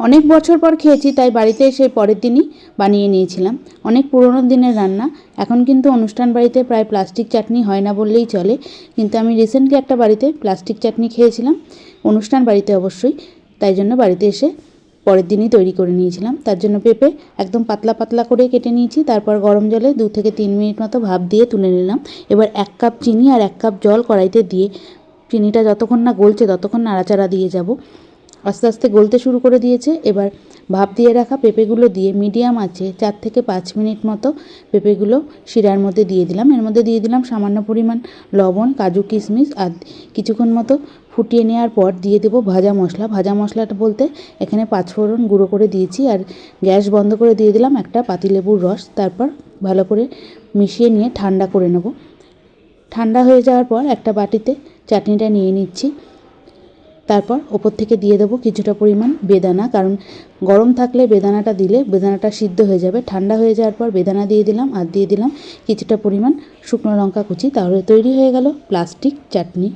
অনেক বছর পর খেয়েছি, তাই বাড়িতে এসে পরের দিনই বানিয়ে নিয়েছিলাম। অনেক পুরনো দিনের রান্না। এখন কিন্তু অনুষ্ঠান বাড়িতে প্রায় প্লাস্টিক চাটনি হয় না বললেই চলে, কিন্তু আমি রিসেন্টলি একটা বাড়িতে প্লাস্টিক চাটনি খেয়েছিলাম, অনুষ্ঠান বাড়িতে অবশ্যই। তাই জন্য বাড়িতে এসে পরের দিনই তৈরি করে নিয়েছিলাম। তার জন্য পেঁপে একদম পাতলা পাতলা করে কেটে নিয়েছি, তারপর গরম জলে 2 থেকে 3 মিনিট মতো ভাপ দিয়ে তুলে নিলাম। এবার 1 কাপ চিনি আর 1 কাপ জল কড়াইতে দিয়ে চিনিটা যতক্ষণ না গলছে ততক্ষণ নাড়াচাড়া দিয়ে যাব। আস্তে আস্তে গলতে শুরু করে দিয়েছে। এবার ভাপ দিয়ে রাখা পেঁপেগুলো দিয়ে মিডিয়াম আঁচে 4 থেকে 5 মিনিট মতো পেঁপেগুলো শিরার মধ্যে দিয়ে দিলাম। এর মধ্যে দিয়ে দিলাম সামান্য পরিমাণ লবণ, কাজু কিশমিশ, আর কিছুক্ষণ মতো ফুটিয়ে নেওয়ার পর দিয়ে দেবো ভাজা মশলা। ভাজা মশলাটা বলতে এখানে 5 ফোড়ন গুঁড়ো করে দিয়েছি, আর গ্যাস বন্ধ করে দিয়ে দিলাম একটা পাতিলেবুর রস। তারপর ভালো করে মিশিয়ে নিয়ে ঠান্ডা করে নেব। ঠান্ডা হয়ে যাওয়ার পর একটা বাটিতে চাটনিটা নিয়ে নিচ্ছি। তারপর ওপর থেকে দিয়ে দেবো কিছুটা পরিমাণ বেদানা, কারণ গরম থাকলে বেদানাটা দিলে বেদানাটা সিদ্ধ হয়ে যাবে। ঠান্ডা হয়ে যাওয়ার পর বেদানা দিয়ে দিলাম, আর দিয়ে দিলাম কিছুটা পরিমাণ শুকনো লঙ্কা কুচি। তাহলে তৈরি হয়ে গেল প্লাস্টিক চাটনি।